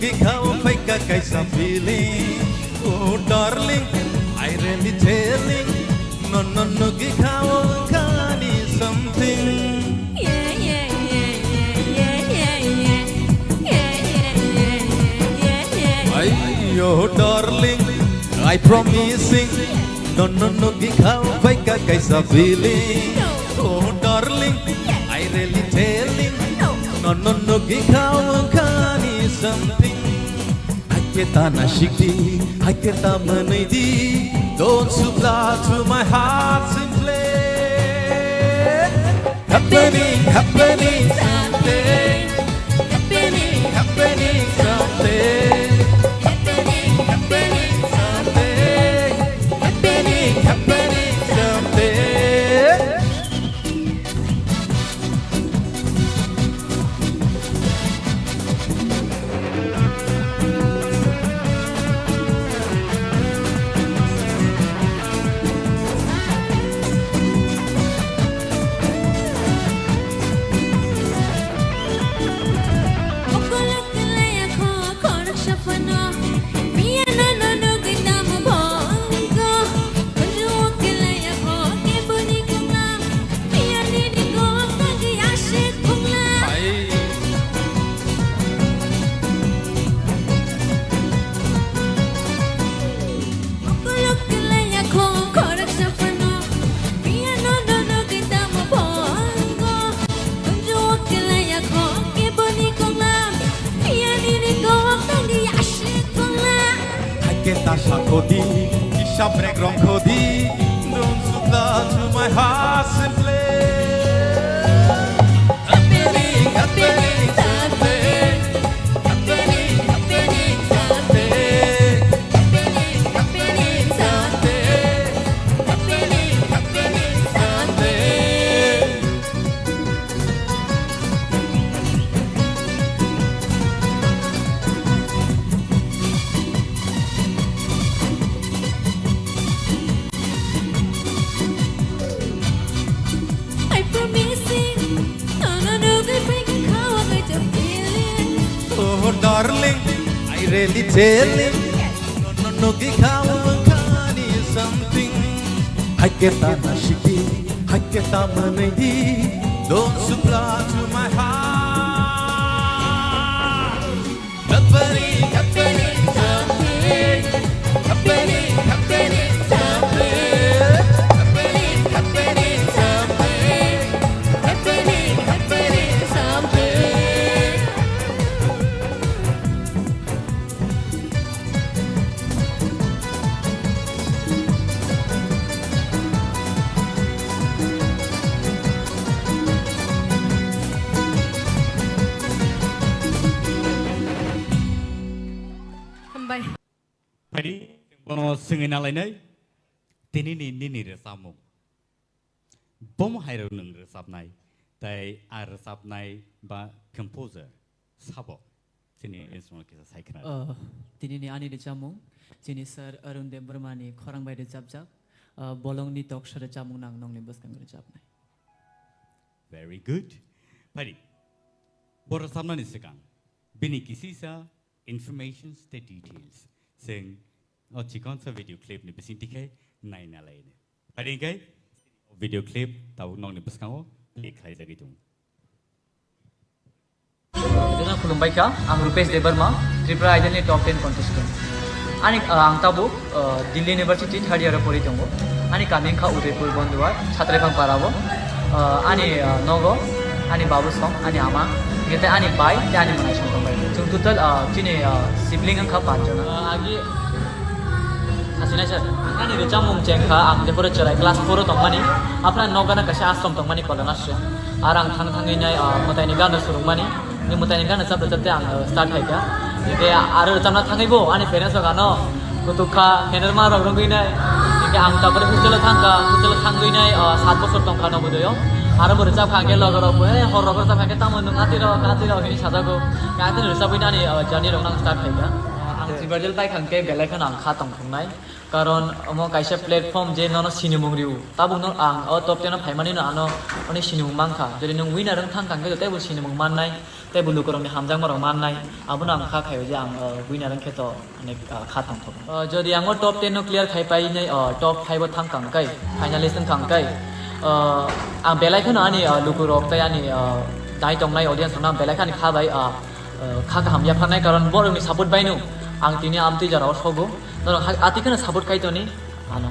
gikaw fake kaysa feeling. Oh darling, I really telling. No gikaw kani something. Yo darling, I promising. No gikaw fake kaysa feeling. Oh darling, I really telling. No gikaw kani something. Haketa na shikti, haketa manidi. Don't supply to my heart simply. Happening someday. Happening someday. Happening someday. Kita sakodi, kisah break rongkodi. Don't supply to my heart simply. Happening someday. Happening someday. Happening someday. Happening someday. Oh darling, I really telling. No gikaw kani something. Haketa na shiki, haketa manidi. Don't supply to my heart. Happening someday. Happening someday. Happening someday. Happening someday. Tadi, bono sengin alai nai, tini ni resapmu. Bom hairu neng resap nai, tai ar resap nai ba composer, sabo. Sini instrument kita saya kenal. Tini ni ani recamung, sini Sir Arun Dev Burma ni korang bai recap bolong ni talk show recamung nang nong ni bus kang recap nai. Very good. Tadi, boros resap nai sekang. Bini kisi sa information the details. Sing, cikon sa video clip ni besin tikai nai nalai ni. Tadi kai video clip tahu nong ni bus kang lihat lagi tu. Dengan khulumbai ka, ang Rupesh Devarma, Tripura Idol ni top 10 contestant. Ani ang tabu Delhi University third year pori tongo. Ani kaming ka Udaipur Bondwar, Chhatrepang Parabo. Ani Nogo, ani Babu Song, ani Ama. Kita ani Bai, ani Manai Song Bai. Chung total chini sibling ang ka panjona. Agi Asina sir, ani recamung jengka ang Devarma cerai class 4 tongmani. Apna Noga na kasi asom tongmani kolonasya. Arang thang inai mutai ni gana surumani. Ni mutai ni gana sab ang start hai kya. Jadi aru chamna thangai bo ani parents ka no kutukha henerma rong inai. Jadi ang tapore hustel thangui inai 7 বছর tongka no budoyo. Aru bercap khangge logoro bo hor rogor ta khangge tamon ngati ro hini sajago. Ngati recap inani journey rong nang start hai kya. Ang Tribal pai khangke belai khan ang kha tongkhongnai. Karon amo kaisa platform je nono sinimung riu tabu no ang top 10 phaimani no ano oni sinimung mangkha jodi nung winner ang thang kangge jote bo sinimung mannai tei bulu korong ni hamjang marok mannai abono ang kha khayo je ang winner ang kheto anek kha thangthok jodi ang top 10 no clear khai pai nei top 5 o thang kang kai finalist kang kai ang belai khano ani lukurok tai ani dai tongnai audience sonam belai khani kha bai kha ka hamya phanai karon borong ni support bainu ang tini amti jarao sogo dorong ati kana support kai toni ano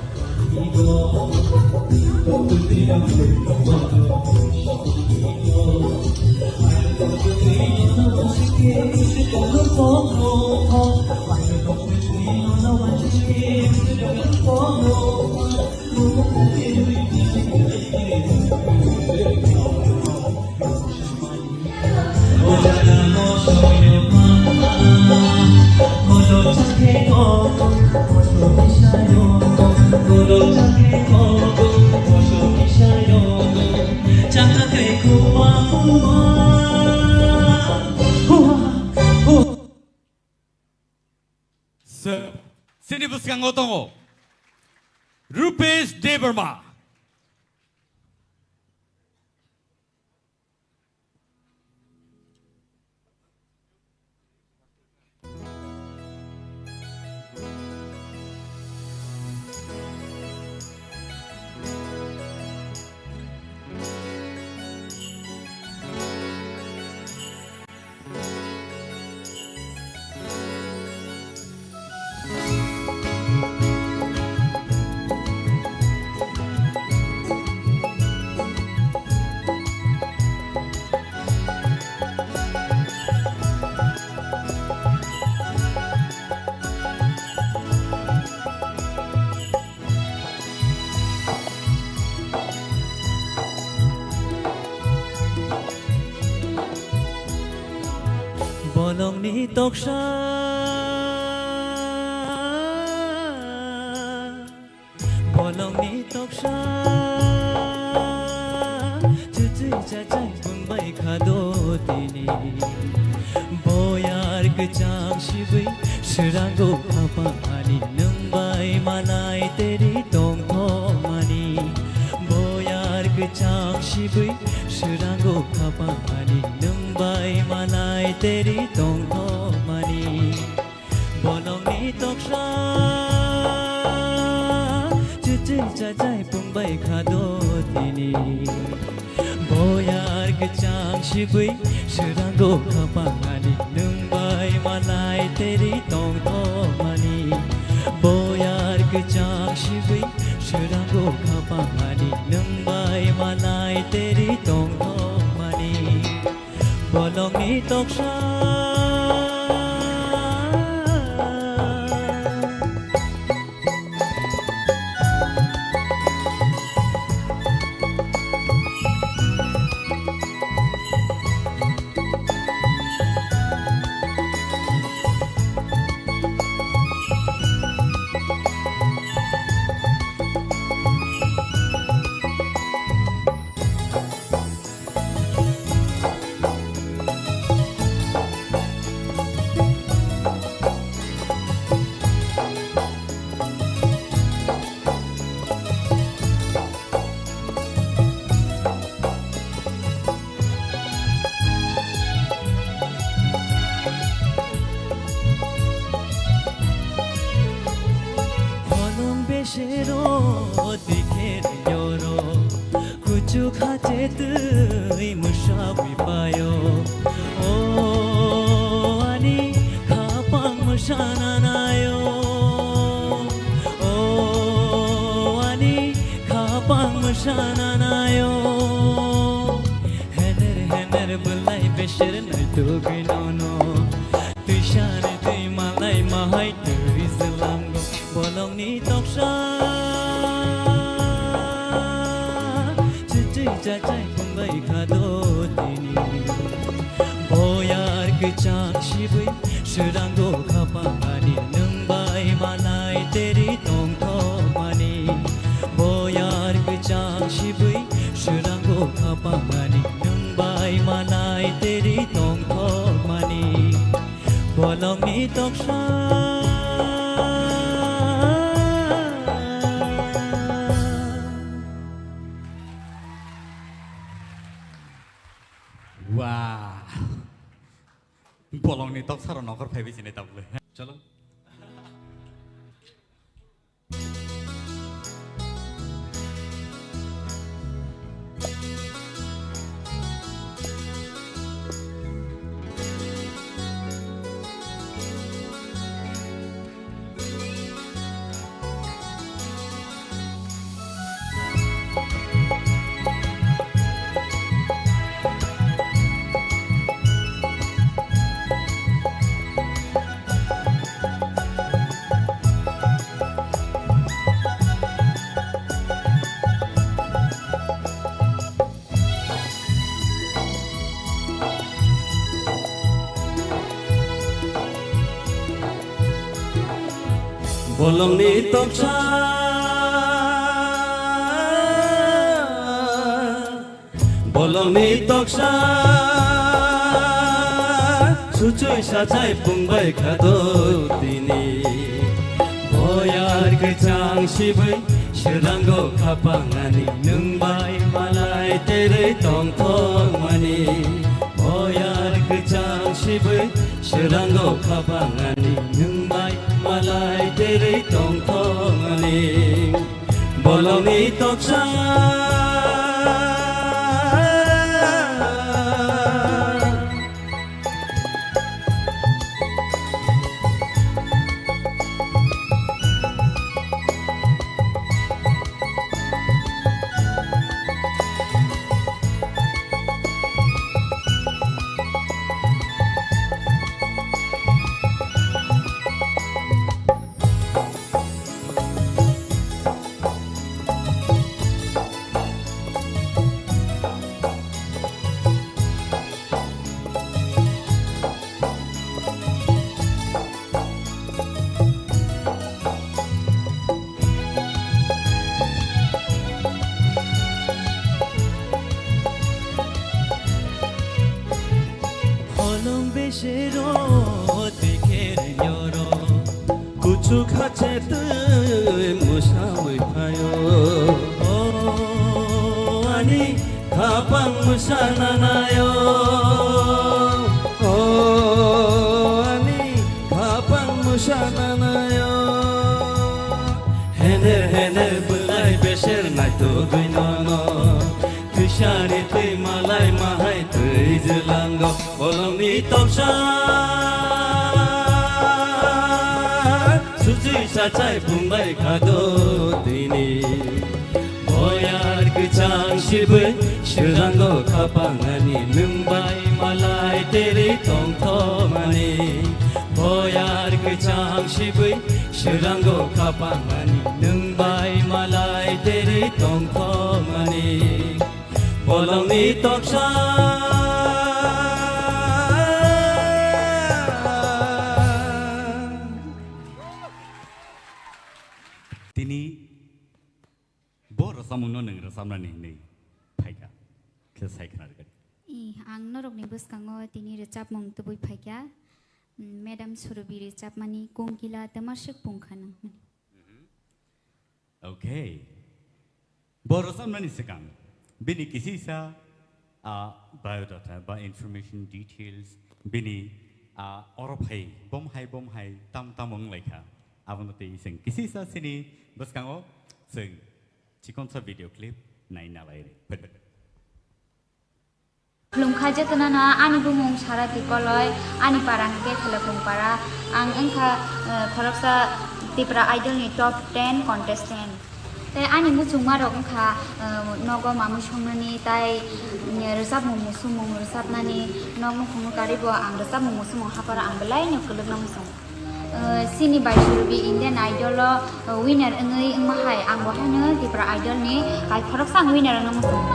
Sir, sini buskan ngotongo. Rupesh Debarma. Bolong ni toksha Bolong ni toksha Cuci cacai pembai khado tini Boyar kecang shibai Seranggo apa ani Nembai manai teri tong tong mani Boyar kecang shibai Seranggo apa ani Nembai manai teri tong tong mani Bolong ni toksha Cuci cacai pembai khado tini Boyar kecang shibai Seranggo kapangani Nembai malai teri tong tong mani Boyar kecang shibai Seranggo kapangani Nembai malai teri tong tong mani Bolong ni toksha Shero dikher yoro kuchu khache tui mushawi payo o ani khapang mushana nayo o ani khapang mushana nayo hener bulai besher nai to ginono tushan tui malai mahai tu islam go bolong ni toksha cuci cacai pembai khado tini boyar kecang shibai seranggo kapangani nembai malai teri tong tong mani boyar kecang shibai seranggo kapangani nembai malai teri tong tong mani bolong ni toksha Wow. tóc sao nó có phải bị gì này tócเลยchalo Bolong ni toksa Bolong ni toksa Sucuy sajai pungbai khado tini Boyar kecang sibai Seranggo kapangani Nungbai malai tere tong tong mani Boyar kecang sibai Seranggo kapangani Nungbai malai tere tong tong mani Bolong ni toksa Olong besero teker nyoro Kucu kace te musawi payo Oh ani kapang musana nayo Oh ani kapang musana nayo Hener belai beser nai to guinono Tushari tui malai mahai tui jelango Bolong ni toksa Sucuy sajai pungbai khado tini Boyar kecang sibai Seranggo kapangani Nungbai malai tere tong tong mani Boyar kecang sibai Seranggo kapangani Nungbai malai tere tong tong mani Bolong ni toksa Tini bor samuno neng rasamna ni phaika kesai khana ga Ang norok ni buskango tini recap mong tubuy phaikya Madam Surubi recap mani kongkila tamarshik pungkhana Okay bor rasamna ni sekang bini kisi sa biodata ba information details bini orop hai bom hai tam tamong lekha abonate iseng kisi sa sini buskango sing chikon sa video clip nai na lai re Lumkhaja tanana ani bumung sara tikoloi ani parang ke thelapung para ang engkha kharoksa tipra idol ni top 10 contestant te ani muchungma rok engkha nogo mamu somnani tai resap mumu sumung resap nani nomu khumu karibo ang resap mumu sumung hapara ang belai nyokuluk namu sung Sini by Surubi Indian Idol winner ngai mahai ang wahana tipra idol ni kai kharoksa winner namu sung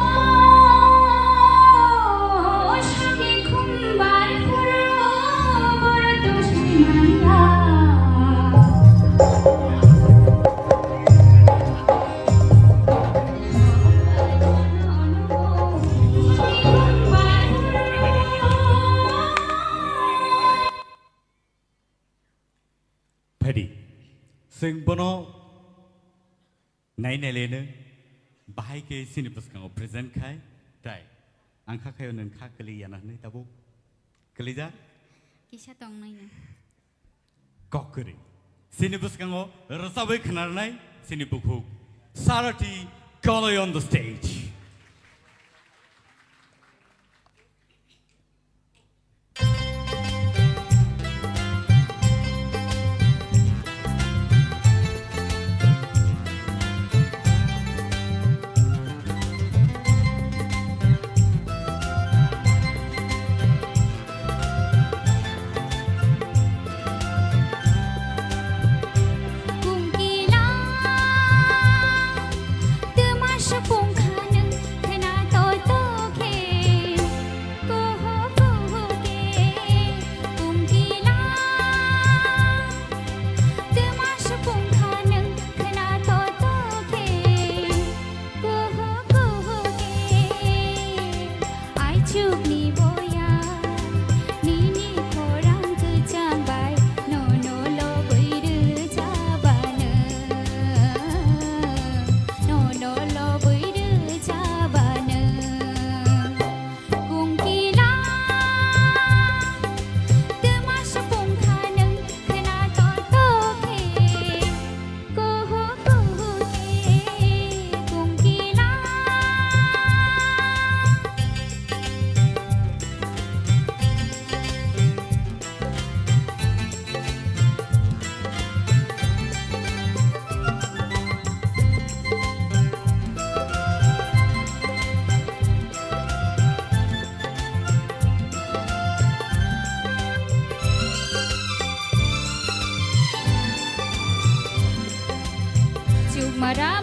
Sing bono nai lene bahai ke sini puskang present khai tai angkha khayo nang kha kali yana ni tabu kalija Kisah tong naina. Kokuri. Sini buskango rasabai khnarnai sini bukhu. Sarati Koloi on the stage.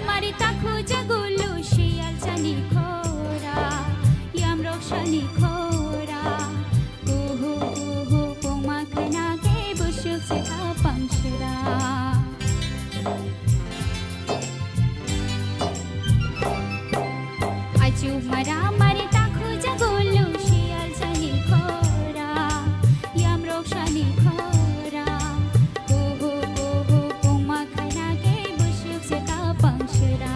Mari takhu jagulu shial chani khora yam rokshani khora kuhu kuhu poma khana ke bushuk se ka pangshra aju mara mari takhu jagulu shial chani khora yam rokshani khora kuhu kuhu poma khana ke bushuk se ka pangshra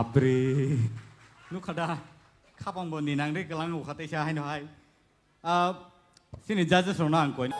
বাপরে নুখাদা খাপাং বনি নাংরে গলাং উখাতেসা হাইনো high সিনি জাজেস রনা আং কই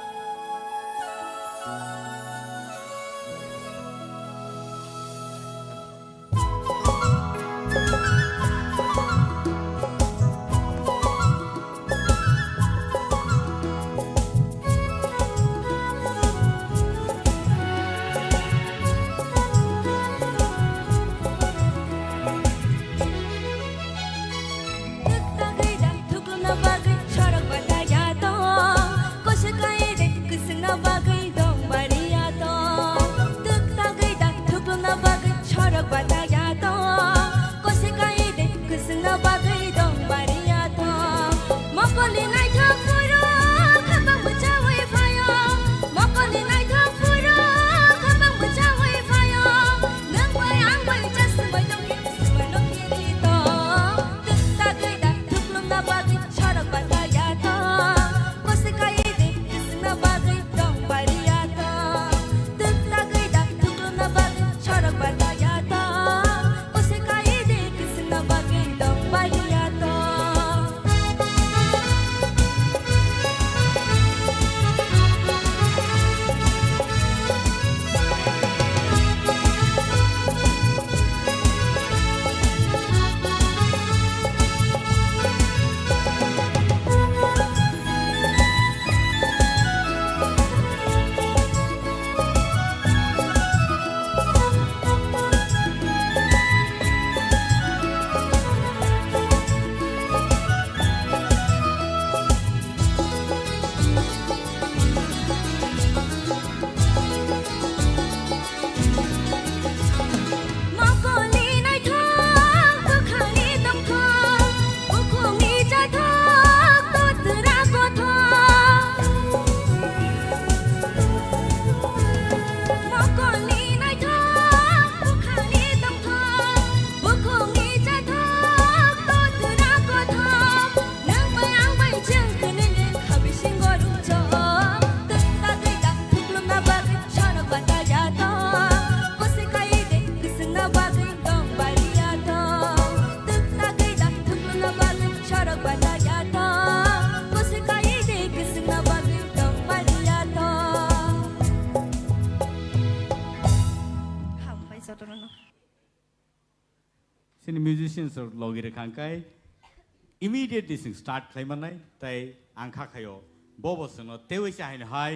sini musicians or logire khangkai immediately sing start klaimanai tai angkha khayo bobo sino tewi sa hain hai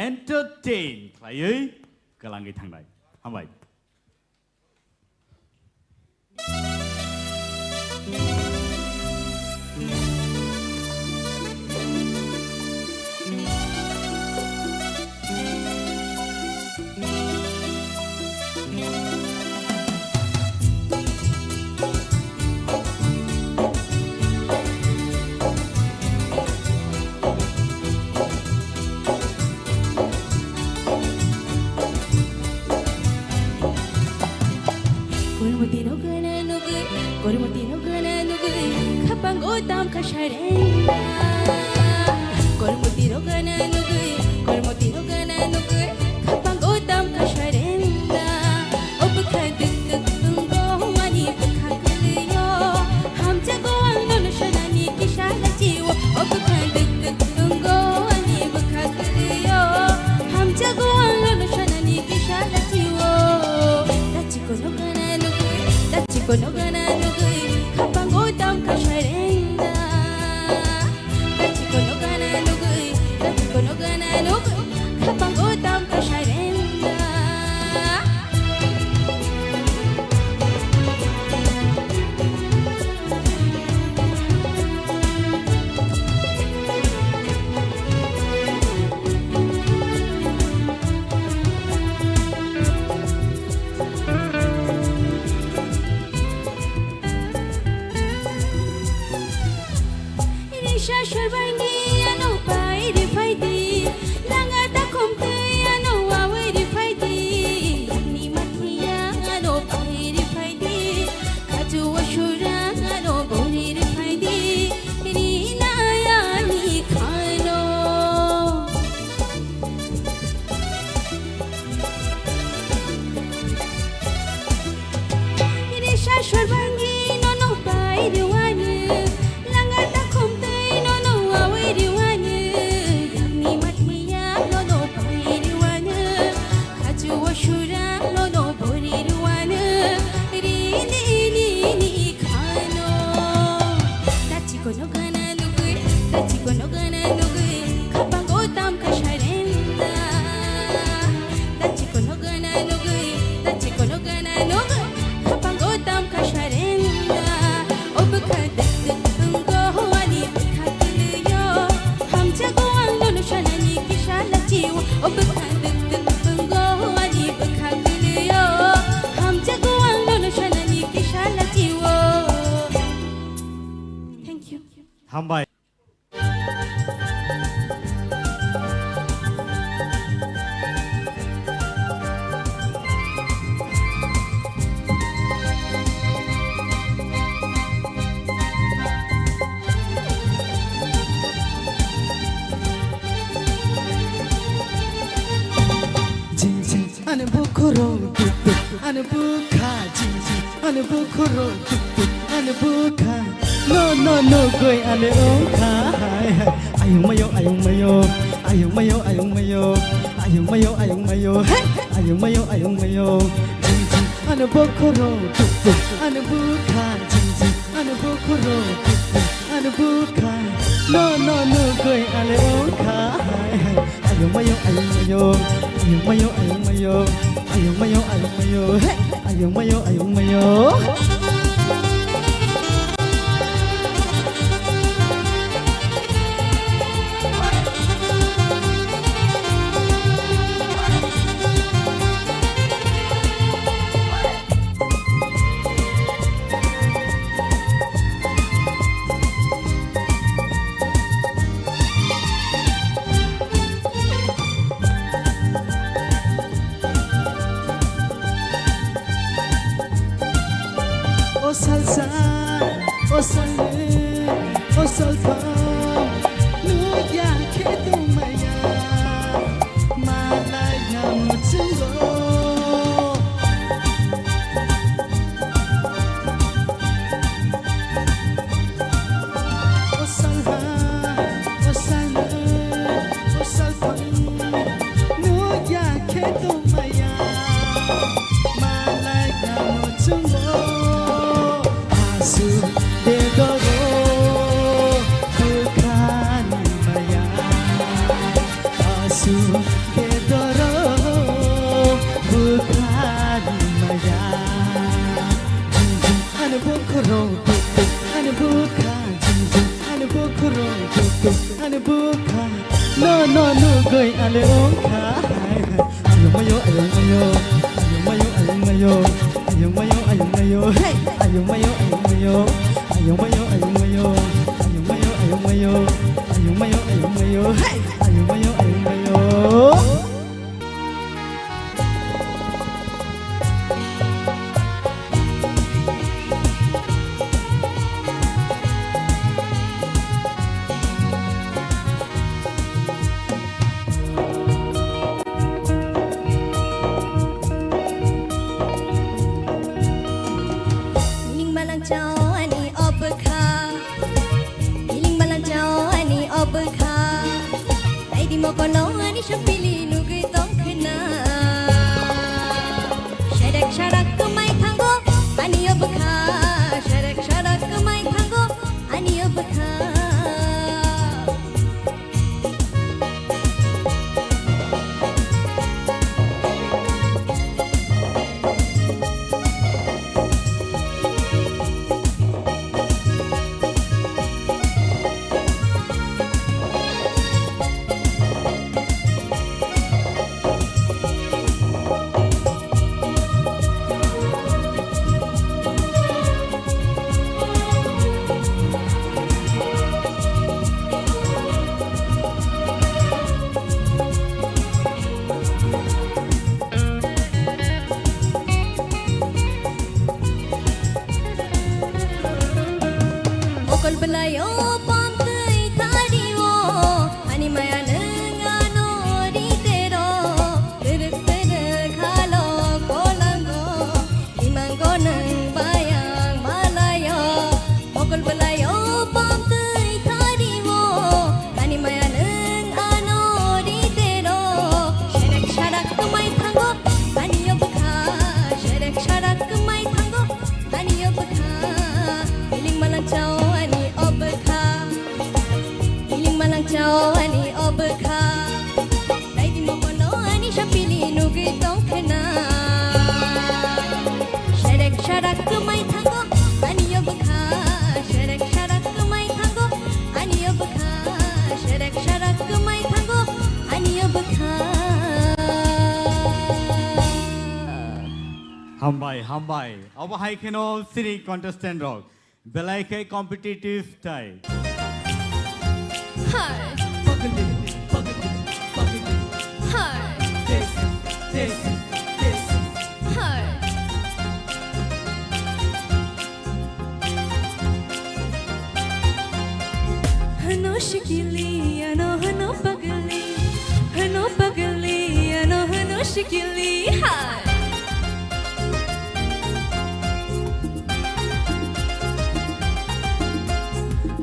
entertain khlaiei kalangi thangnai hambai Kormutino gana nugi kapang utam kasharenda Kormutino gana nugi kapang utam kasharenda Ob khadik tungo mani bkhakliyo ham jago angnon shanani kishala jiwo Ob khadik tungo mani bkhakliyo ham jago angnon shanani kishala jiwo Dachikono gana nugi kapang utam kasharenda Dachikono gana nugi kapang utam kasharenda Hambai. Jinji ane bukuro tutu ane buka jinji ane bukuro tutu ane buka no goi ane oka ayung mayo ayung mayo ayung mayo ayung mayo ayung mayo ayung mayo ayung mayo ayung mayo jinji ane bukuro tutu ane buka jinji ane bukuro tutu ane buka no goi ane oka ayung mayo ayung mayo ayung mayo ayung mayo ayung mayo ayung mayo ayung mayo ayung mayo O salsa, o salé, o salpa, nu ya que tu maya, malaya mutungo. O salha, o salé, o salpa, nu ya que tu maya, malaya mutungo. Asu de doro bukan maya Asu de doro bukan maya Jinjin ane bukuro tutu ane bukan Jinjin ane bukuro tutu ane bukan No goi ane oka Ayung mayo ayung mayo ayung mayo ayung mayo ayung mayo ayung mayo hey ayung mayo ayung mayo ayung mayo ayung mayo ayung mayo ayung mayo ayung mayo ayung mayo hey ayung mayo ayung mayo Hiling malang jawani obka Hiling malang jawani obka Dai di mo kono ani shapili nugi tong khna Sharak kamai thango ani obka Sharak kamai thango ani obka Mokol belayo pam tei tadiwo ani maya nengano di tero tere khalo kolango imango neng bayang malayo Mokol belayo pam tei tadiwo ani maya nengano di tero sharak kamai thango ani obkha sharak kamai thango ani obkha Hiling malang jawani obka Hiling malang jawani obka Dai di mo kono ani shapili nugi tong khna Sharak kamai thango ani obka Sharak kamai thango ani obka Sharak kamai thango ani obka Hambai. Our high cano city contestant rock. Belaikai competitive tie. Hi, Pagli, pagli, pagli. hi, This, this, this. hi. Hano shikili, hano pagli, hano shikili, hi.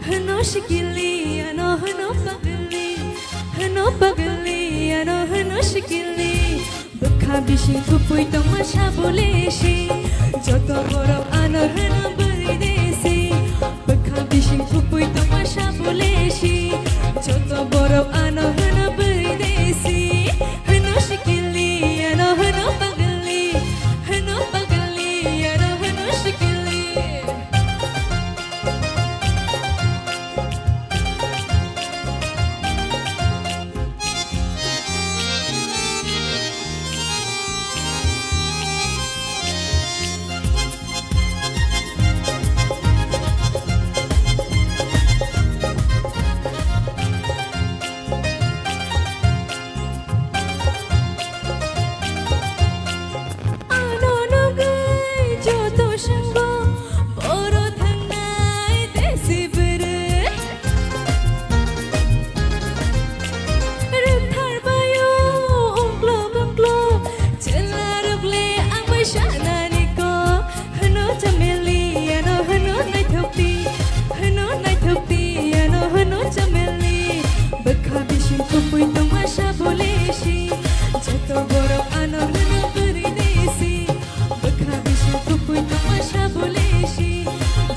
Hano shikili, hano shikili. Bukha bishi kupui tamasha boleshi, joto borok ano hano bari desi. Bukha bishi kupui tamasha boleshi, joto borok ano hano bari desi. Hano shikili, hano pagli, hano shikili. Ano nugai joto shango boro thangnai desi bere Ruthar bayo unglo chelarukle amai shanani ko hano chameli ano hano nai thopi ano chameli bakha bishin kupui tamasha boleshi joto boro ano hano bari desi bakha bishin kupui tamasha boleshi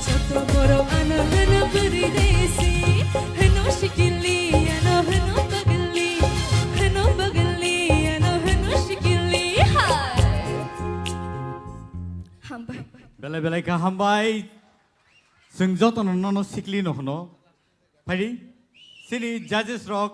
joto boro ano hano bari desi hano shikili ano hano pagli ano shikili hi hambai Belai belai ka hambai. Sungjoto no sikli no hono. Pari. Sini judges rock.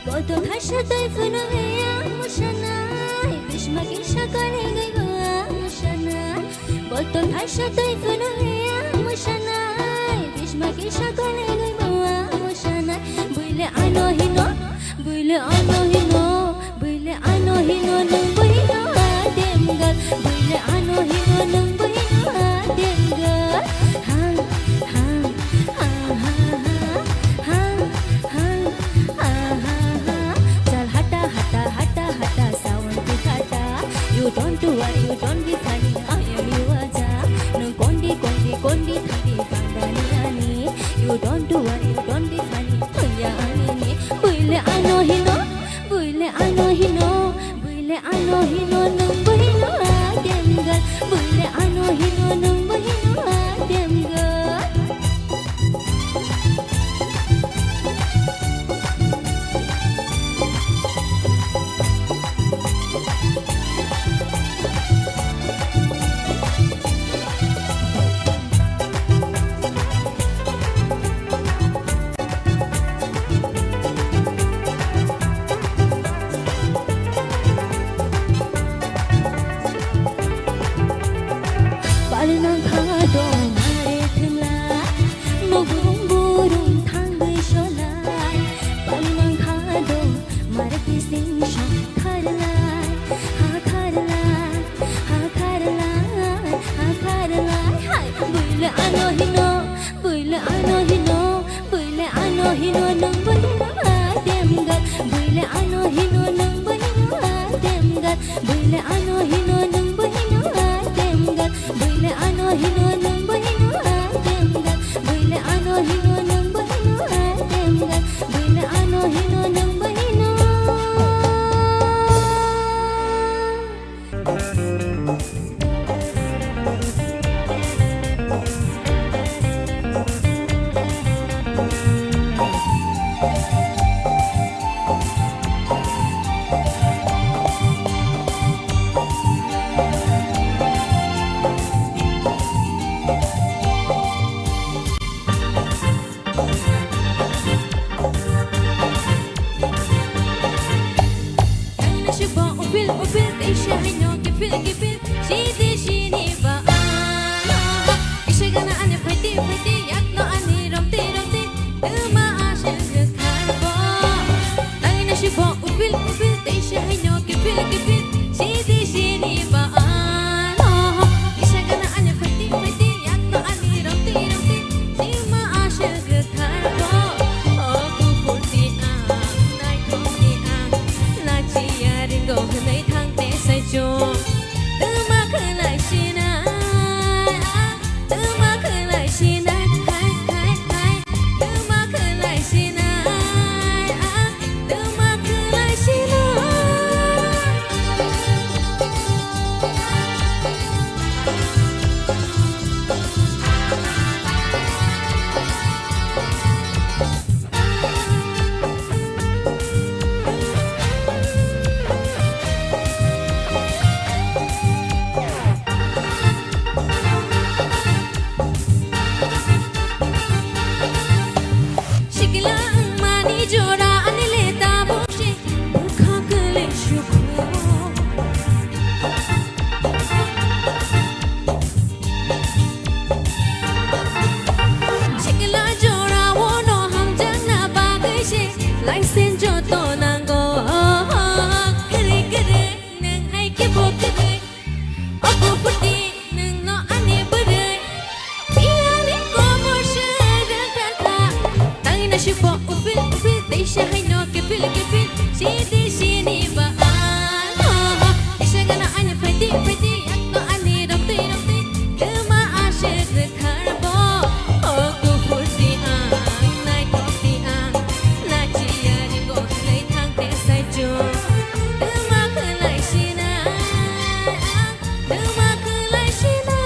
Bodo hasha taifuna heya mushanai Bishma kisha kare gai goa mushanai Bodo hasha taifuna heya mushanai Bishma kisha kare gai goa mushanai Buile ano hino nung buhino ademgal Buile ano hino nung buhino ademgal Ha ha ha ha ha ha ha Chal hata sawan ki hata You don't worry, you don't be funny I am you aja No kondi thadi kandani ani You don't worry, you don't be funny Hoya ani ni Buile ano hino nung buhino ademgal Buile ano hino nung buhino ademgal upil upil Teisha haino kipil kipil Shidi shini ba Isha gana ane phaiti phaiti Yakno ane romte romte Duma ashe karbo Tangina shibo upil upil Teisha haino kipil kipil Shidi shini ba Isha gana ane phaiti phaiti Yakno ane romte romte Duma ashe karbo Oku purti nai thongti Na chi yarin go hanai thang te sai cho Duma khalai shina Duma khalai shina Hai hai hai Duma khalai shina Duma khalai shina Shikilang mani jora anile tabo she Mukha kale shukho Shikila jora wono ham jang na bagay she License jo to nango Kare kare nang hai ke bo kare Oku puti nang no ane baray Iyali ko mo shara kata Tangina shibo upil upil Teisha haino kipil kipil Shidi shini ba Isha gana ane phaiti phaiti Yakno ane romte romte Duma ashe karbo Oku purti nai thongti Na chi yari go hanai thang te sai cho Duma khalai shina Duma khalai shina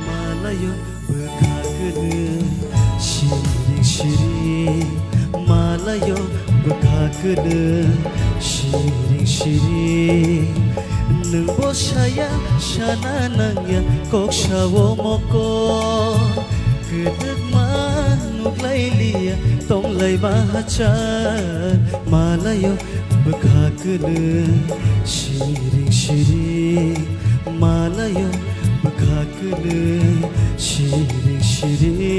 Malayo bekakene shiring shiri Malayo bekakene shiring shiri Nung bosaya shana nangya kok shawo moko Kedek manuk lailia tong lai bahachan Malayo bekakene shiring shiri Malayo bekakene shiring shiri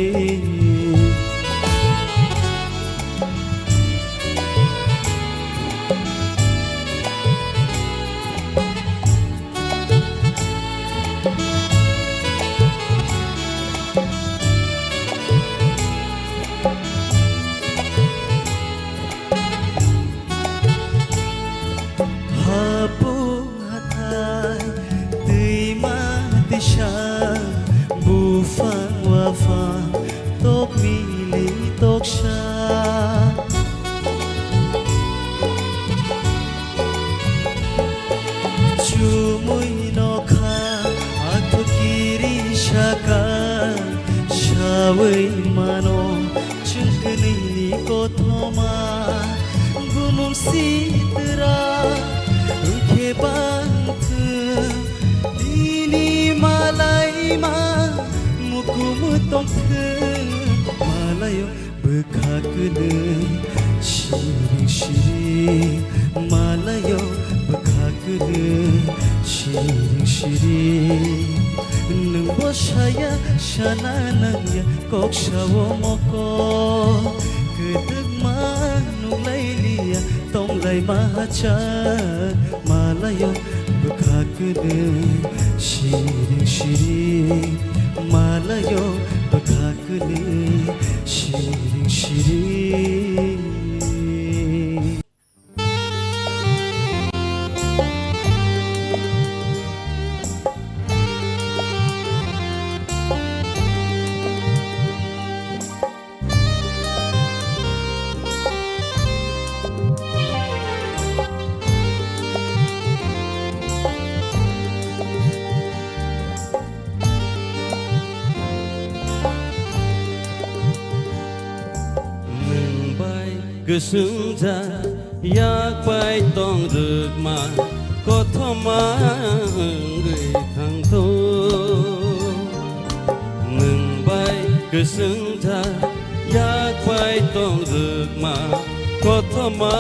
Hapung hatai tui mati sha bufang wafang tok mili tok sha Chumui no kha atho kiri shaka shawai mano chungkni ni ko thoma gunung sitra Ruke bant ini malai ma mukum tong malayo bekakene shiring shiri malayo bekakene shiring shiri nung bosaya shana nangya kok shawo moko kedek manung lailia tong lai mahachan malayo bekakene shiring shiri malayo bekakene shiring shiri ก็ซึ้งใจอยากไปต้องเลือกมาก็ทำมาเอ่ยทางตัวหนึ่งใบก็ซึ้งใจอยากไปต้องเลือกมาก็ทำมา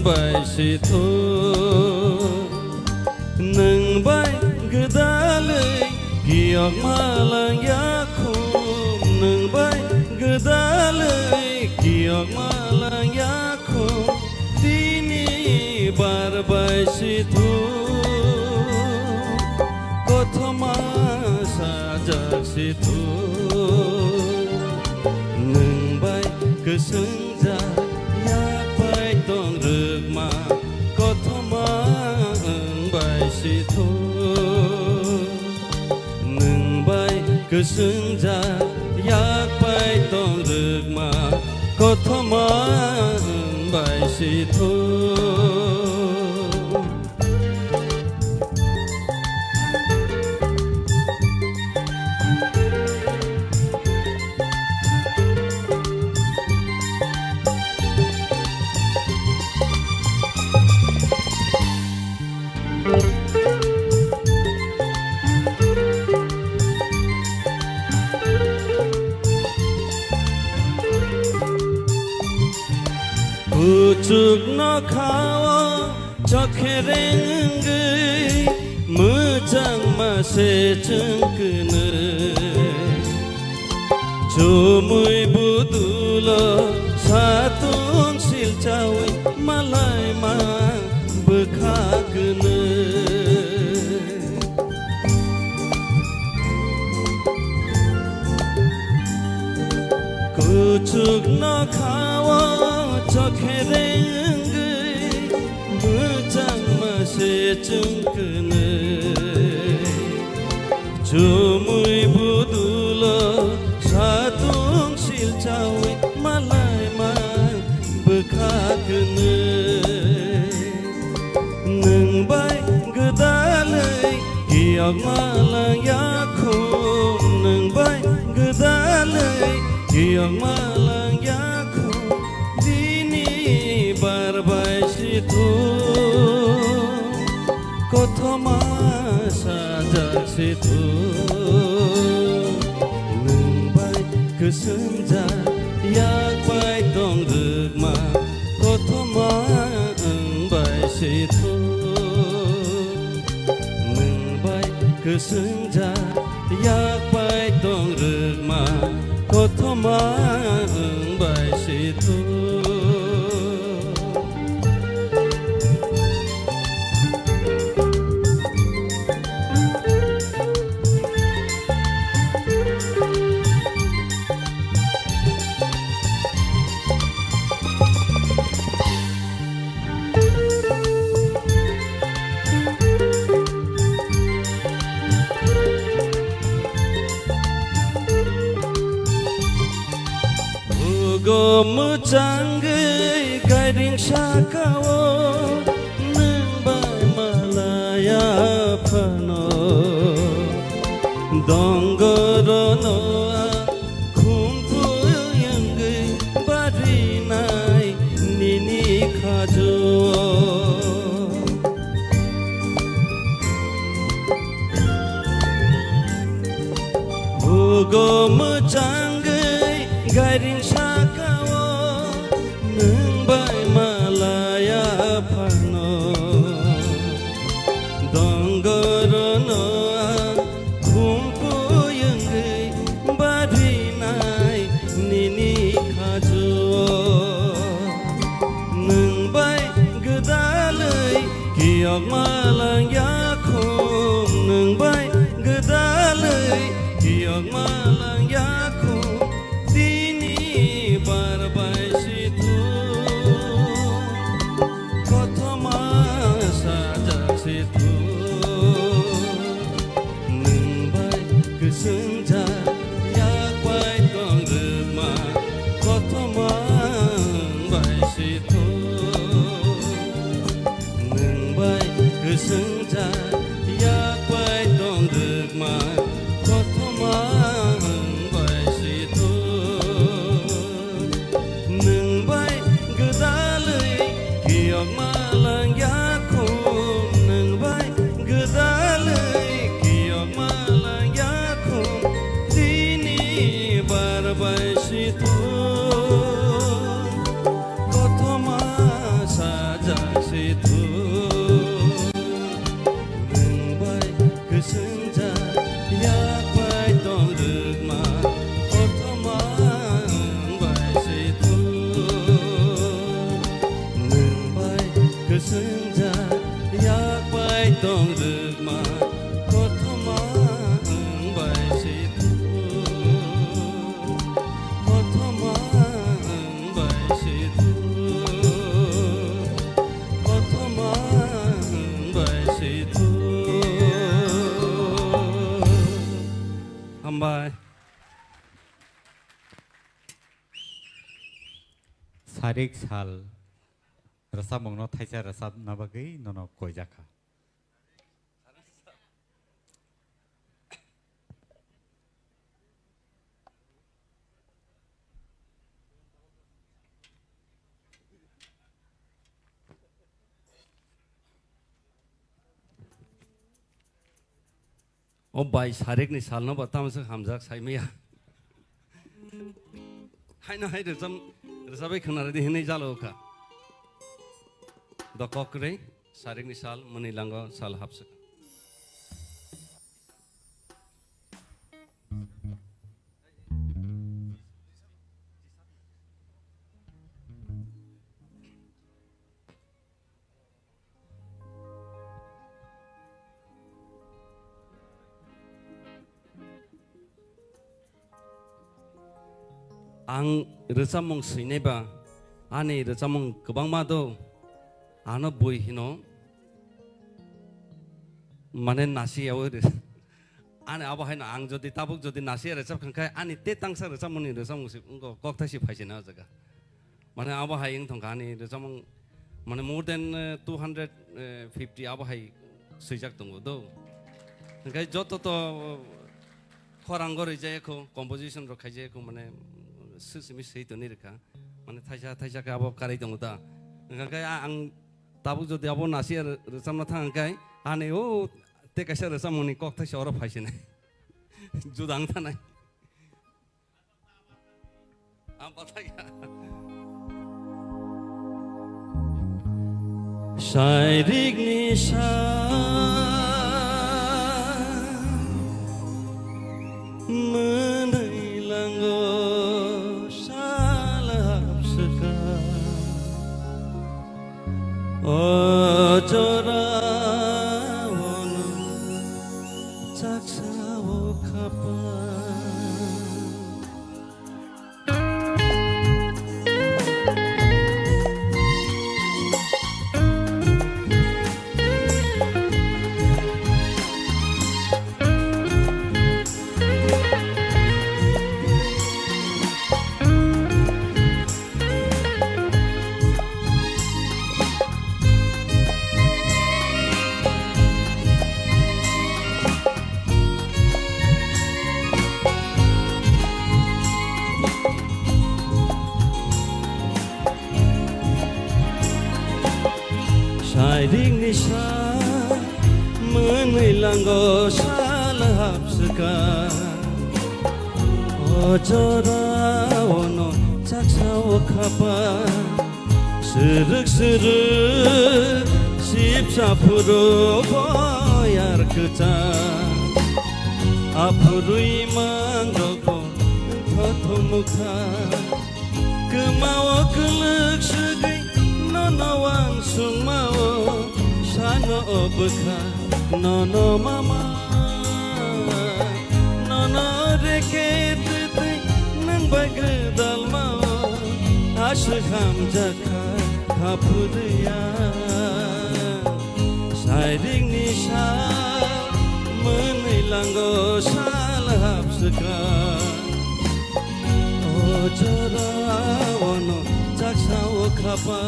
ใบสิทัวหนึ่งใบก็ได้เลยกี่ออกมาลังยาคุมหนึ่งใบก็ได้เลยกี่ออกมาลังยาคุมที่นี่บาร์ใบสิทัวก็ทำมาสาจากสิทัวหนึ่งใบก็ซึ้งใจอยากไปต้องเลือกมาก็ทำมาใบสิทัวหนึ่งใบก็ซึ้งใจอยากไปต้องเลือกมาก็ทำมาใบสิทัวUcuk no kawa chokhereng mujang ma se chungkne chumui budulo satun silchawi malai ma bkhakne Ucuk no kawa chokhereng mujang ma se chungkne chumui budulo satung silchawi malai ma bkhakne nung bai gdalai giyak malang yakhum nung bai gdalai giyak malang yakhum dini barbai situ kothoma sajak situ nung bai kesenja yak bai tong rực ma kothoma bai situ nung bai kesenja yak bai tong rực ma kothoma bai situ Mujanggai guiding shakawo Nembai malaya pano Dongorono kumpu yangai barinai nini khajo Ugo mujanggai guiding shakawo Nembai malaya pano Dongorono kumpu yangai barinai nini khajo Nembai gdalai giyak malang yakhum Nembai gdalai giyak malang yakhum dini barbai situ kothoma sajak situ nembai kesenja yak bai tong rực ma kothoma bai situ nembai kesenja Sarik sal resam mongno thaisa resam nabagai nono koijaka. ओ भाई सारेक नि साल न बताम से हमजाक साइमिया हाइना high रजाबै खनारे दि हिनै जालो का the ककरे सारेक नि साल मनै लांग साल हाबस आं रोजामं सैनायबा आंनि रोजामं गोबां मा दं आनो बय हिनो माने नासियाव आने आबाहायना आं जदि ताबुक जदि नासिया रोजाब खांखाय आंनि ते तांसा रोजामंनि रोजामंसि कक्तासि फायसेना जगा माने आबाहाय इंथं आंनि रोजामं माने मोर देन 250 आबाहाय सैजाक दङ दो ओंखाय जत त खरांगरै जायखौ कम्पोजिशन रखाय जायखौ माने सुसुमि सैतो निरका माने थाइसा का अब कारै दङ दा ओंखाय आं ताबुक जदि अब नासिया रोजामना थांखाय आने ओ ते कैसे रोजामंनि कक्तासि अर फायसेना जुदां थानाय आं बताया शायरिक निशा मनै लांगो साल हाबसका अजरा वनु चाक्सावो खापा शायरिक निशा मनै लांगो साल हाबसका अजरा वनु चाक्सावो खापा सुरुक सिबसाफुरो बयार कचा आफुरुइ मांगोखौ थथमुखा गोमावो गोलोक सुगै ननवां सुमावो सानो अबखा ननो मामा ननो रेखे तै नों बागदाल मावो आसु हामजाखा खाफुरैया शायरिक निशा मनै लांगो साल हाबसका अजरा वनु चाक्सावो खापा